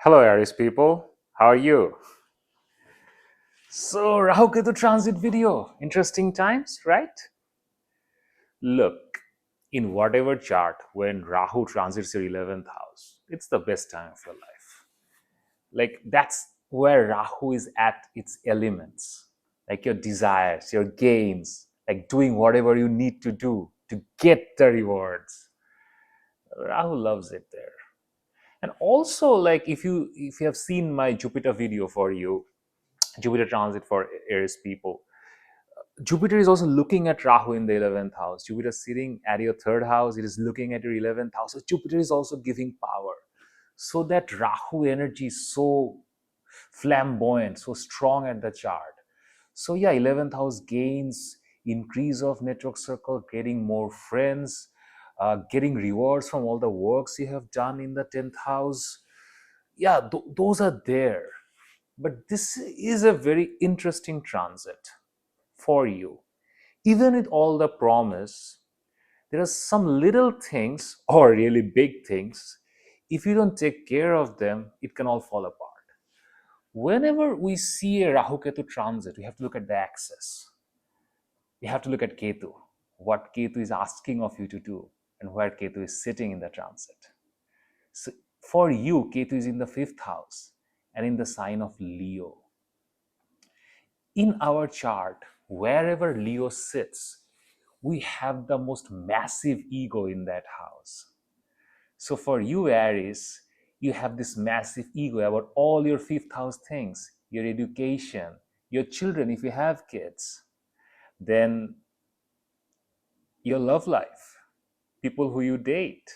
Hello, Aries people. How are you? So, Rahu Ketu transit video. Interesting times, right? Look, in whatever chart, when Rahu transits your 11th house, it's the best time of your life. Like, that's where Rahu is at its elements. Like your desires, your gains, like doing whatever you need to do to get the rewards. Rahu loves it there. And also, like if you have seen my Jupiter video for you, Jupiter transit for Aries people. Jupiter is also looking at Rahu in the 11th house. Jupiter is sitting at your third house. It is looking at your 11th house. So Jupiter is also giving power. So that Rahu energy is so flamboyant, so strong at the chart. So yeah, 11th house gains, increase of network circle, getting more friends, getting rewards from all the works you have done in the 10th house. Yeah, those are there. But this is a very interesting transit for you. Even with all the promise, there are some little things or really big things. If you don't take care of them, it can all fall apart. Whenever we see a Rahu Ketu transit, we have to look at the axis. We have to look at Ketu, what Ketu is asking of you to do, and where Ketu is sitting in the transit. So for you, Ketu is in the 5th house and in the sign of Leo. In our chart, wherever Leo sits, we have the most massive ego in that house. So for you, Aries, you have this massive ego about all your 5th house things, your education, your children, if you have kids, then your love life, people who you date.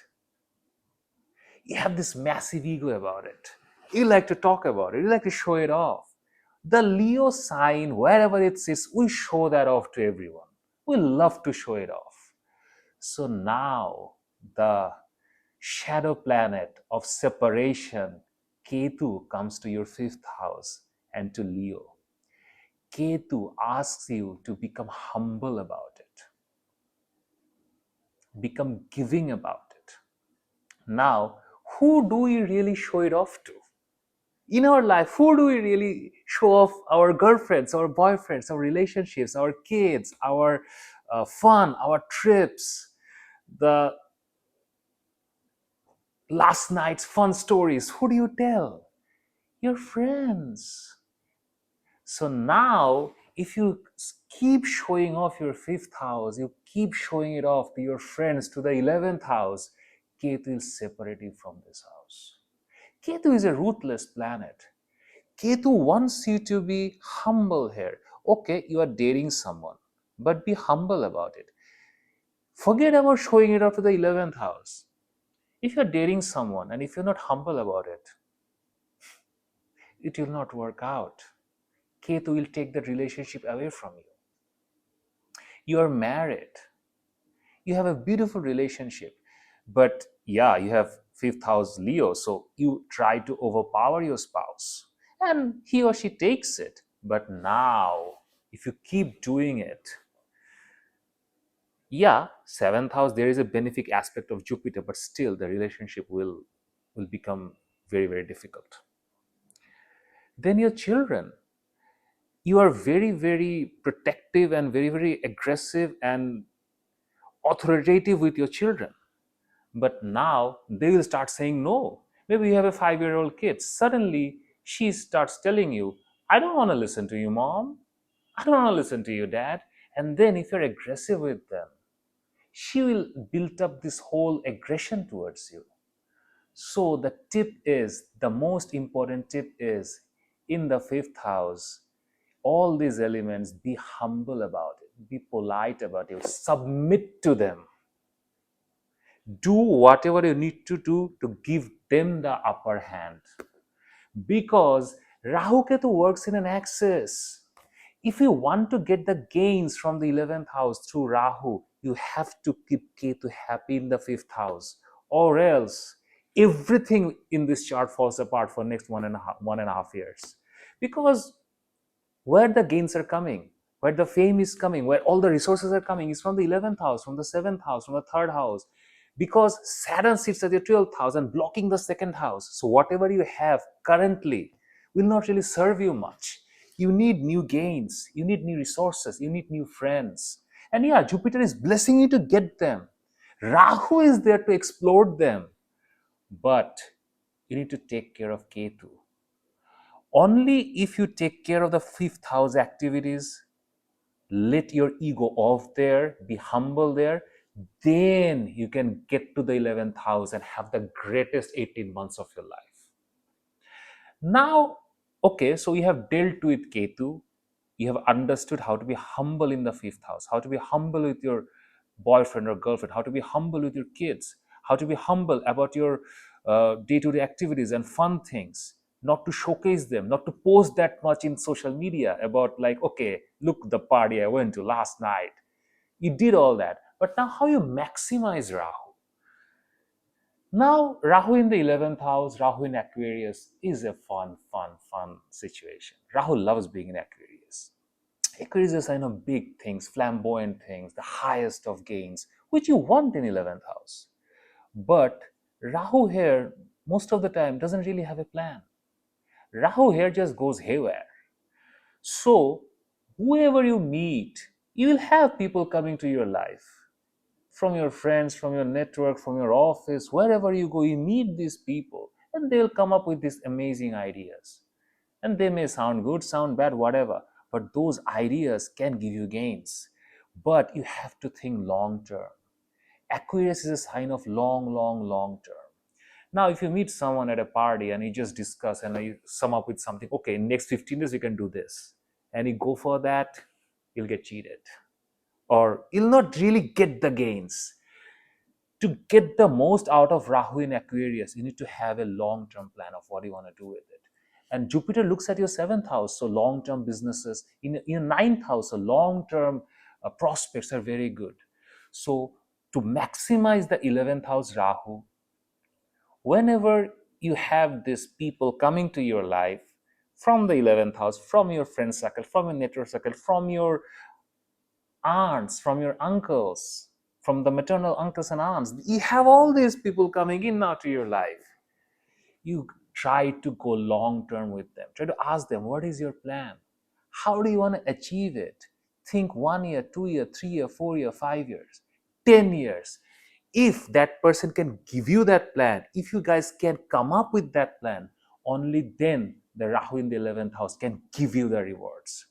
You have this massive ego about it. You like to talk about it, you like to show it off. The Leo sign, wherever it sits, we show that off to everyone. We love to show it off. So now the shadow planet of separation, Ketu, comes to your 5th house and to Leo. Ketu asks you to become humble about it, become giving about it. Now, who do we really show it off to? In our life, who do we really show off our girlfriends, our boyfriends, our relationships, our kids, our fun, our trips, the last night's fun stories? Who do you tell? Your friends. So now, if you keep showing off your 5th house, you keep showing it off to your friends, to the 11th house, Ketu will separate you from this house. Ketu is a ruthless planet. Ketu wants you to be humble here. Okay, you are dating someone, but be humble about it. Forget about showing it off to the 11th house. If you're dating someone and if you're not humble about it, it will not work out. Ketu will take that relationship away from you. You are married. You have a beautiful relationship. But yeah, you have 5th house Leo, so you try to overpower your spouse. And he or she takes it. But now, if you keep doing it, yeah, 7th house, there is a benefic aspect of Jupiter, but still the relationship will become very, very difficult. Then your children, you are very, very protective and very, very aggressive and authoritative with your children. But now they will start saying no. Maybe you have a 5-year-old kid. Suddenly she starts telling you, I don't want to listen to you, mom. I don't want to listen to you, dad. And then if you're aggressive with them, she will build up this whole aggression towards you. So the tip is, the most important tip is, in the 5th house, all these elements, be humble about it, be polite about it, submit to them. Do whatever you need to do to give them the upper hand. Because Rahu Ketu works in an axis. If you want to get the gains from the 11th house through Rahu, you have to keep Ketu happy in the 5th house, or else everything in this chart falls apart for next 1.5 years. Because where the gains are coming, where the fame is coming, where all the resources are coming, is from the 11th house, from the 7th house, from the 3rd house. because Saturn sits at your 12th house and blocking the second house. So whatever you have currently will not really serve you much. You need new gains, you need new resources, you need new friends. And yeah, Jupiter is blessing you to get them. Rahu is there to explore them. But you need to take care of Ketu. Only if you take care of the fifth house activities, let your ego off there, be humble there, then you can get to the 11th house and have the greatest 18 months of your life. Now, okay, so you have dealt with Ketu, you have understood how to be humble in the fifth house, how to be humble with your boyfriend or girlfriend, how to be humble with your kids, how to be humble about your day-to-day activities and fun things, not to showcase them, not to post that much in social media about like, okay, look the party I went to last night. You did all that, but now how you maximize Rahu? Now, Rahu in the 11th house, Rahu in Aquarius is a fun situation. Rahu loves being in Aquarius. Aquarius is a sign of big things, flamboyant things, the highest of gains, which you want in 11th house. But Rahu here, most of the time, doesn't really have a plan. Rahu here just goes haywire. So, whoever you meet, you will have people coming to your life. From your friends, from your network, from your office, wherever you go, you meet these people and they'll come up with these amazing ideas. And they may sound good, sound bad, whatever, but those ideas can give you gains. But you have to think long term. Aquarius is a sign of long term. Now, if you meet someone at a party and you just discuss and you sum up with something, okay, in next 15 days you can do this, and you go for that, you'll get cheated. Or you'll not really get the gains. To get the most out of Rahu in Aquarius, you need to have a long term plan of what you want to do with it. And Jupiter looks at your seventh house, so long term businesses. In your ninth house, so long term prospects are very good. So, to maximize the 11th house Rahu, whenever you have these people coming to your life from the 11th house, from your friend circle, from your network circle, from your aunts, from your uncles, from the maternal uncles and aunts. You have all these people coming in now to your life. You try to go long term with them. Try to ask them, what is your plan? How do you want to achieve it? Think 1 year, 2 year, 3 year, 4 year, 5 years, 10 years. If that person can give you that plan, if you guys can come up with that plan, only then the Rahu in the 11th house can give you the rewards.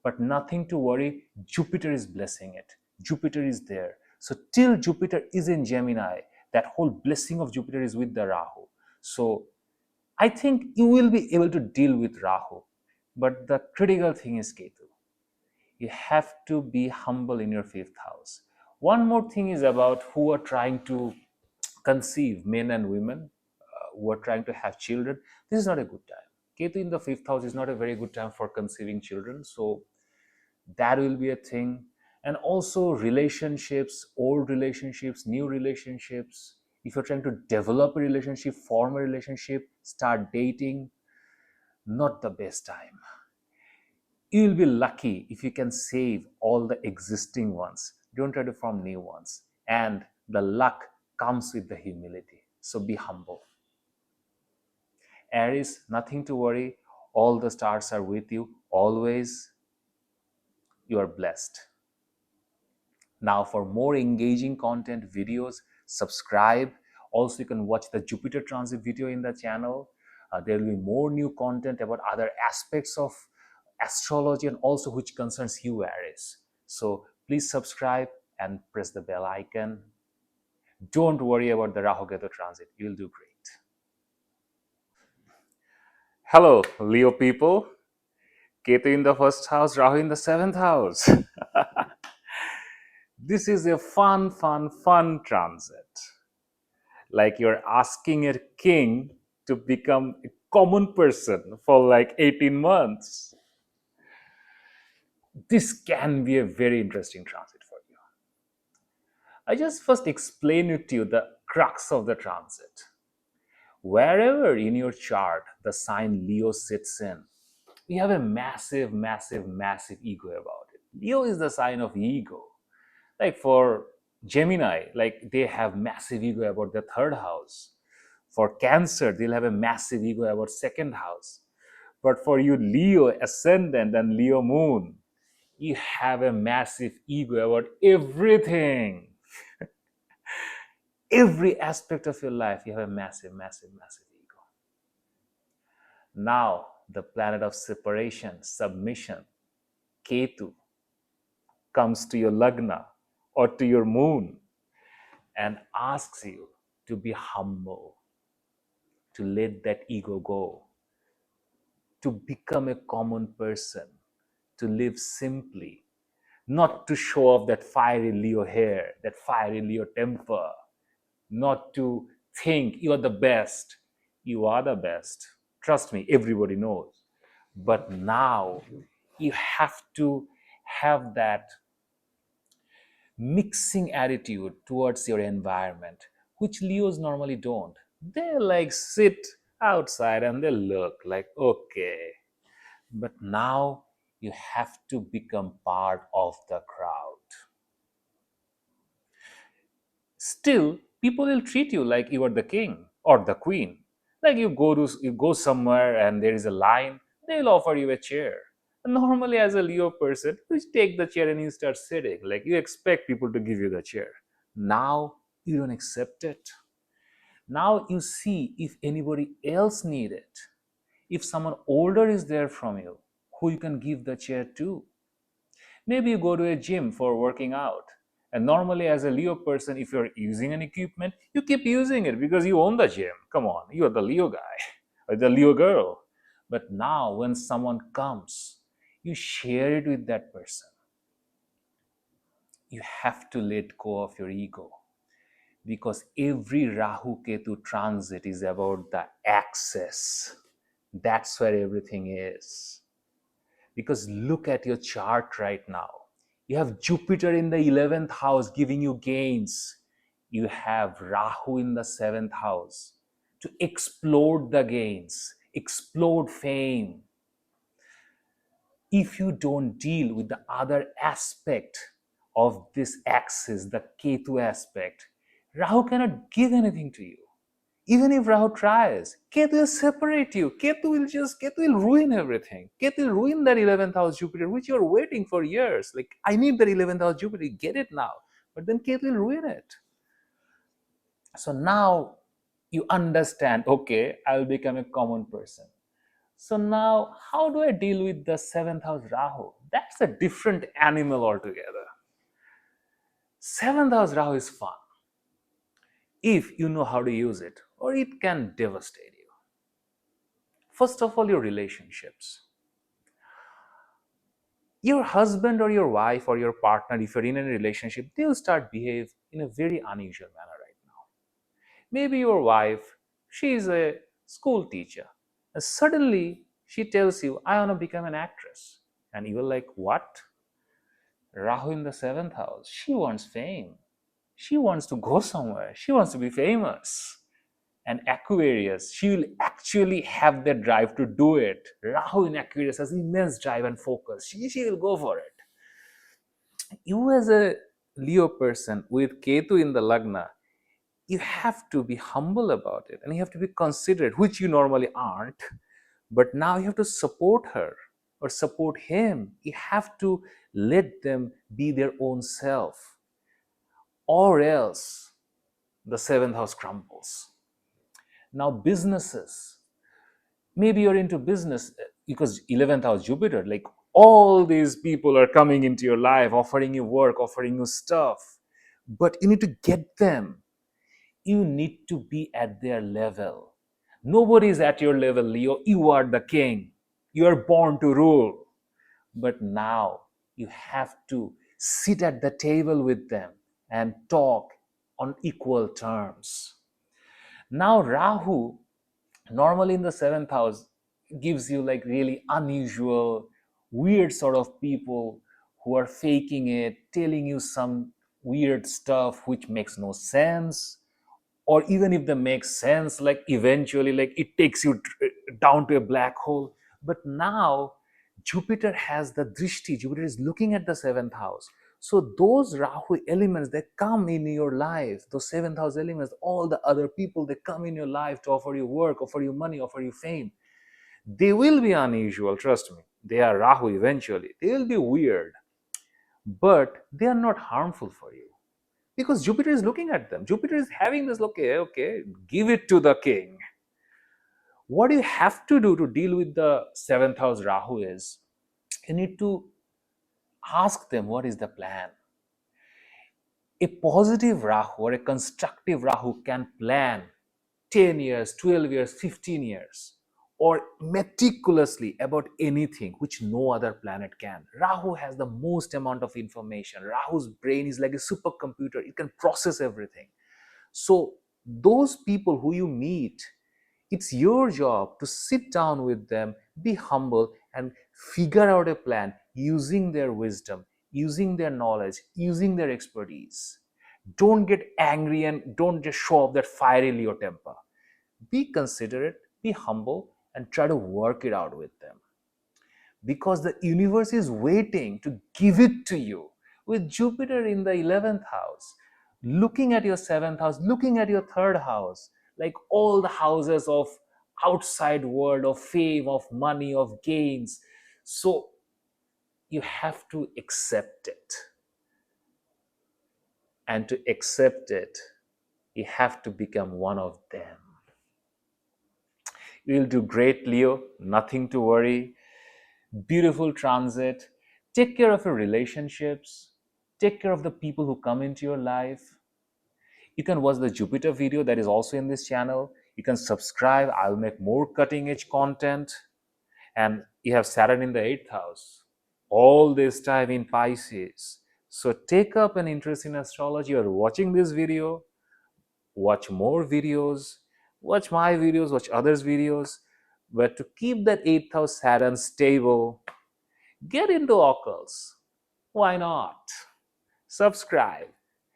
But nothing to worry, Jupiter is blessing it. Jupiter is there. So till Jupiter is in Gemini, that whole blessing of Jupiter is with the Rahu. So I think you will be able to deal with Rahu. But the critical thing is Ketu. You have to be humble in your fifth house. One more thing is about who are trying to conceive, men and women, who are trying to have children. This is not a good time. Ketu in the fifth house is not a very good time for conceiving children. So that will be a thing. And also relationships, old relationships, new relationships. If you're trying to develop a relationship, form a relationship, start dating, not the best time. You'll be lucky if you can save all the existing ones. Don't try to form new ones. And the luck comes with the humility. So be humble. Aries, nothing to worry. All the stars are with you always. You are blessed. Now, for more engaging content videos, subscribe. Also, you can watch the Jupiter transit video in the channel. There will be more new content about other aspects of astrology and also which concerns you, Aries. So please subscribe and press the bell icon. Don't worry about the Rahu Ketu transit. You'll do great. Hello, Leo people. Ketu in the first house, Rahu in the seventh house. This is a fun transit. Like you're asking a king to become a common person for like 18 months. This can be a very interesting transit for you. I just first explain it to you the crux of the transit. Wherever in your chart the sign Leo sits in, you have a massive ego about it. Leo is the sign of ego. Like for Gemini, like they have massive ego about the third house. For Cancer, they'll have a massive ego about second house. But for you, Leo ascendant and Leo moon, you have a massive ego about everything. Every aspect of your life, you have a massive, massive, massive ego. Now, the planet of separation, submission, Ketu, comes to your Lagna or to your moon and asks you to be humble, to let that ego go, to become a common person, to live simply, not to show off that fiery Leo hair, that fiery Leo temper, not to think you are the best. You are the best. Trust me, everybody knows. But now you have to have that mixing attitude towards your environment, which Leos normally don't. They like sit outside and they look like, okay. But now you have to become part of the crowd. Still, people will treat you like you are the king or the queen. Like you go somewhere and there is a line, they'll offer you a chair. Normally, as a Leo person, you take the chair and you start sitting. Like you expect people to give you the chair. Now you don't accept it. Now you see if anybody else need it. If someone older is there from you, who you can give the chair to. Maybe you go to a gym for working out. And normally, as a Leo person, if you're using an equipment, you keep using it because you own the gym. Come on, you're the Leo guy or the Leo girl. But now, when someone comes, you share it with that person. You have to let go of your ego because every Rahu Ketu transit is about the access. That's where everything is. Because look at your chart right now. You have Jupiter in the 11th house giving you gains. You have Rahu in the 7th house to explode the gains, explode fame. If you don't deal with the other aspect of this axis, the Ketu aspect, Rahu cannot give anything to you. Even if Rahu tries, Ketu will separate you. Ketu will ruin everything. Ketu will ruin that 11th house Jupiter, which you're waiting for years. Like, I need that 11th house Jupiter, get it now. But then Ketu will ruin it. So now you understand, okay, I'll become a common person. So now, how do I deal with the 7th house Rahu? That's a different animal altogether. 7th house Rahu is fun if you know how to use it, or it can devastate you. First of all, your relationships. Your husband or your wife or your partner, if you're in a relationship, they'll start behave in a very unusual manner right now. Maybe your wife, she is a school teacher, and suddenly she tells you, I want to become an actress. And you are like, what? Rahu in the 7th house. She wants fame. She wants to go somewhere. She wants to be famous. And Aquarius, she will actually have the drive to do it. Rahu in Aquarius has immense drive and focus. She will go for it. You, as a Leo person with Ketu in the Lagna, you have to be humble about it and you have to be considerate, which you normally aren't. But now you have to support her or support him. You have to let them be their own self, or else the 7th house crumbles. Now, businesses, maybe you're into business because 11th house Jupiter, like all these people are coming into your life, offering you work, offering you stuff, but you need to get them. You need to be at their level. Nobody is at your level, Leo. You are the king. You are born to rule. But now you have to sit at the table with them and talk on equal terms. Now, Rahu, normally in the 7th house, gives you like really unusual, weird sort of people who are faking it, telling you some weird stuff which makes no sense. Or even if they make sense, like eventually, like it takes you down to a black hole. But now Jupiter has the drishti. Jupiter is looking at the 7th house. So those Rahu elements that come in your life, those seventh house elements, all the other people that come in your life to offer you work, offer you money, offer you fame, they will be unusual, trust me. They are Rahu eventually. They will be weird, but they are not harmful for you because Jupiter is looking at them. Jupiter is having this, okay, give it to the king. What you have to do to deal with the seventh house Rahu is you need to ask them what is the plan. A positive Rahu or a constructive Rahu can plan 10 years, 12 years, 15 years, or meticulously about anything which no other planet can. Rahu has the most amount of information. Rahu's brain is like a supercomputer, it can process everything. So, those people who you meet, it's your job to sit down with them, be humble, and figure out a plan using their wisdom, using their knowledge, using their expertise. Don't get angry and don't just show off that fiery Leo temper. Be considerate, be humble, and try to work it out with them. Because the universe is waiting to give it to you. With Jupiter in the 11th house, looking at your 7th house, looking at your 3rd house, like all the houses of outside world, of fame, of money, of gains. So you have to accept it. And to accept it, you have to become one of them. You will do great, Leo. Nothing to worry. Beautiful transit. Take care of your relationships. Take care of the people who come into your life. You can watch the Jupiter video that is also in this channel. You can subscribe. I'll make more cutting edge content. And you have Saturn in the 8th house. All this time in Pisces. So take up an interest in astrology. You're watching this video. Watch more videos. Watch my videos. Watch others' videos. But to keep that 8th house Saturn stable, get into occults. Why not? Subscribe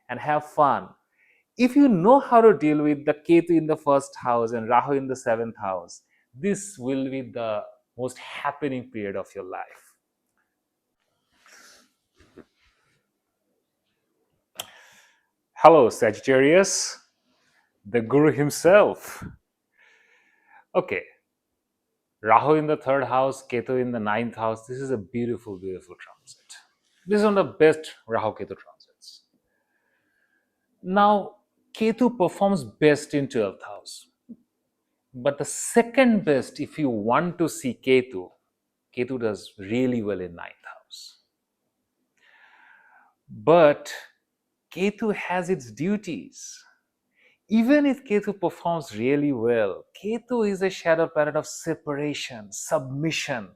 and have fun. If you know how to deal with the Ketu in the 1st house and Rahu in the 7th house, this will be the most happening period of your life. Hello, Sagittarius, the Guru himself. Okay, Rahu in the 3rd house, Ketu in the 9th house. This is a beautiful, beautiful transit. This is one of the best Rahu Ketu transits. Now, Ketu performs best in 12th house. But the second best, if you want to see Ketu, Ketu does really well in 9th house. But Ketu has its duties. Even if Ketu performs really well, Ketu is a shadow planet of separation, submission.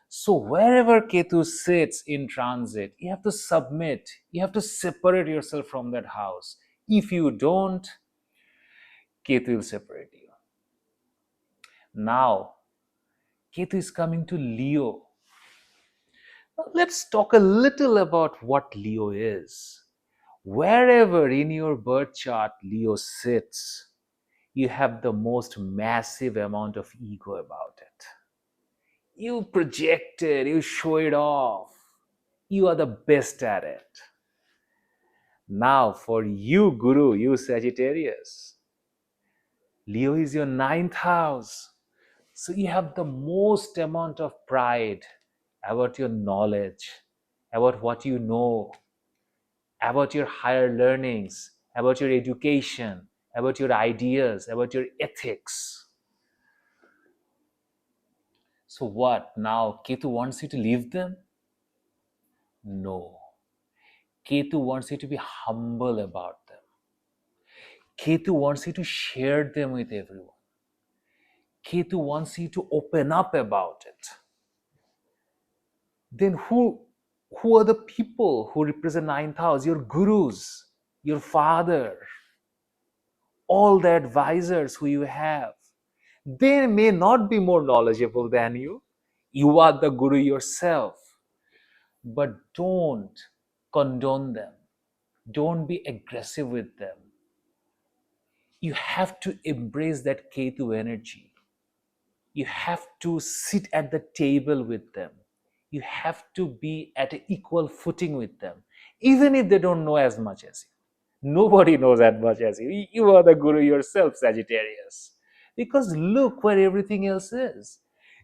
So wherever Ketu sits in transit, you have to submit. You have to separate yourself from that house. If you don't, Ketu will separate you. Now, Ketu is coming to Leo. Now, let's talk a little about what Leo is. Wherever in your birth chart Leo sits, you have the most massive amount of ego about it. You project it, you show it off. You are the best at it. Now, for you, Guru, you Sagittarius, Leo is your 9th house. So you have the most amount of pride about your knowledge, about what you know, about your higher learnings, about your education, about your ideas, about your ethics. So what? Now Ketu wants you to leave them? No. Ketu wants you to be humble about them. Ketu wants you to share them with everyone. Ketu wants you to open up about it. Then who are the people who represent 9th house? Your gurus, your father, all the advisors who you have. They may not be more knowledgeable than you. You are the guru yourself. But don't condone them. Don't be aggressive with them. You have to embrace that Ketu energy. You have to sit at the table with them. You have to be at an equal footing with them. even if they don't know as much as you. Nobody knows as much as you. You are the guru yourself, Sagittarius. Because look where everything else is.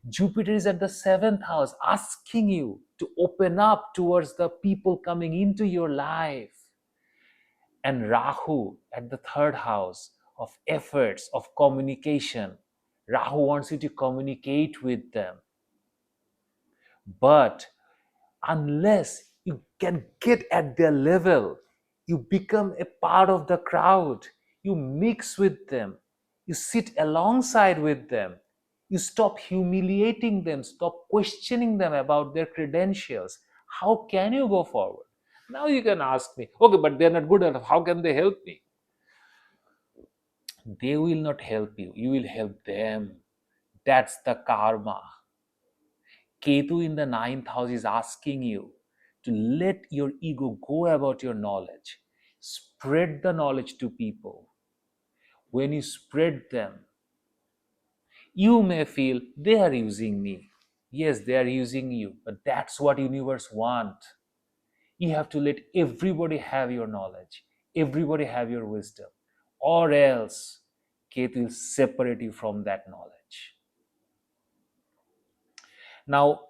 Jupiter is at the seventh house, asking you to open up towards the people coming into your life. And Rahu at the third house of efforts, of communication. Rahu wants you to communicate with them. But unless you can get at their level, you become a part of the crowd, you mix with them, you sit alongside with them, you stop humiliating them, stop questioning them about their credentials. How can you go forward? Now you can ask me, okay, but they're not good enough. How can they help me? They will not help you. You will help them. That's the karma. Ketu in the ninth house is asking you to let your ego go about your knowledge. Spread the knowledge to people. When you spread them, you may feel they are using me. Yes, they are using you, but that's what universe want. You have to let everybody have your knowledge, everybody have your wisdom, or else Ketu will separate you from that knowledge. Now,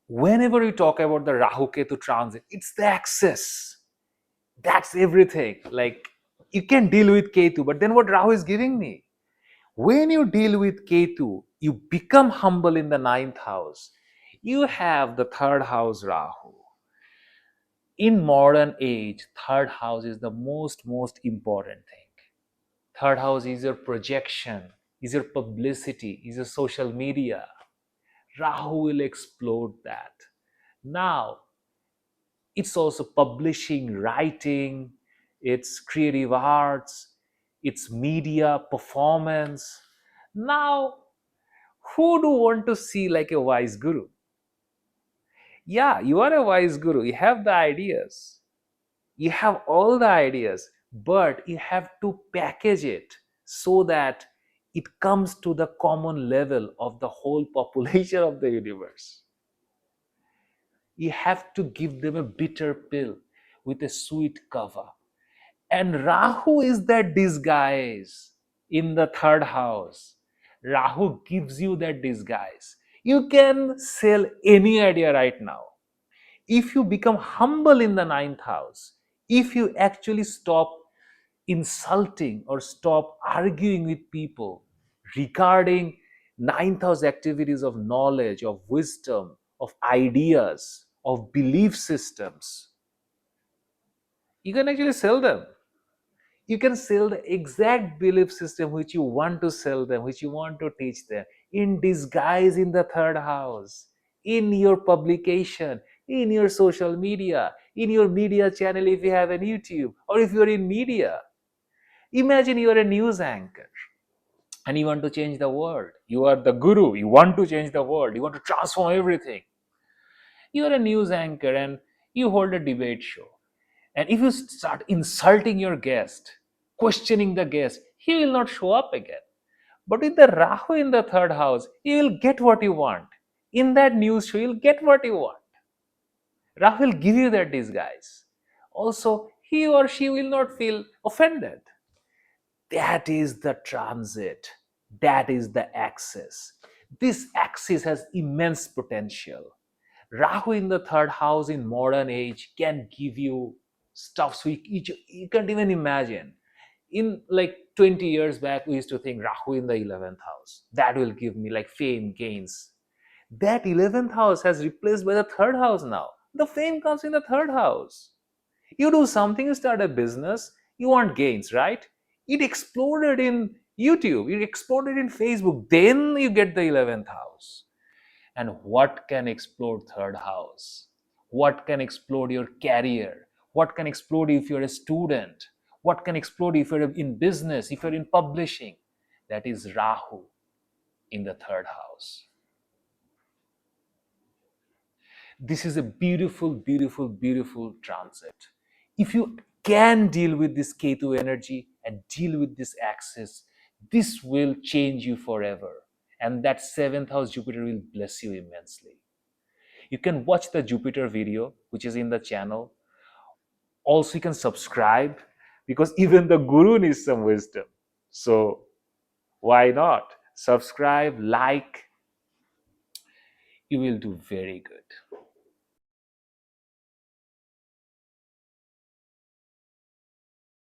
whenever we talk about the Rahu Ketu transit, it's the access. That's everything. Like, you can deal with Ketu, but then what Rahu is giving me? When you deal with Ketu, you become humble in the ninth house. You have the third house Rahu. In modern age, third house is the most important thing. Third house is your projection, is your publicity, is your social media. Rahu will explode that. Now, it's also publishing, writing, it's creative arts, it's media, performance. Now, who do want to see like a wise guru? Yeah, you are a wise guru. You have the ideas. You have all the ideas, but you have to package it so that it comes to the common level of the whole population of the universe. You have to give them a bitter pill with a sweet cover. And Rahu is that disguise in the third house. Rahu gives you that disguise. You can sell any idea right now. If you become humble in the ninth house, if you actually stop insulting or stop arguing with people regarding ninth house activities of knowledge, of wisdom, of ideas, of belief systems, you can actually sell them. You can sell the exact belief system which you want to sell them, which you want to teach them, in disguise in the third house, in your publication, in your social media, in your media channel if you have a YouTube, or if you're in media. Imagine you're a news anchor and you want to change the world. You are the guru, you want to change the world, you want to transform everything. You're a news anchor and you hold a debate show. And if you start insulting your guest, questioning the guest, he will not show up again. But with the Rahu in the third house, you will get what you want. In that news show, you'll get what you want. Rahu will give you that disguise. Also, he or she will not feel offended. That is the transit. That is the axis. This axis has immense potential. Rahu in the third house in modern age can give you stuff so you can't even imagine. In like 20 years back, we used to think Rahu in the 11th house. That will give me like fame, gains. That 11th house has replaced by the third house now. The fame comes in the third house. You do something, you start a business, you want gains, right? It exploded in YouTube, it exploded in Facebook, then you get the 11th house. And what can explode third house? What can explode your career? What can explode if you're a student? What can explode if you're in business, if you're in publishing? That is Rahu in the third house. This is a beautiful transit. If you can deal with this Ketu energy and deal with this axis, this will change you forever. And that seventh house Jupiter will bless you immensely. You can watch the Jupiter video, which is in the channel. Also, you can subscribe because even the guru needs some wisdom. So, why not? Subscribe, like, you will do very good.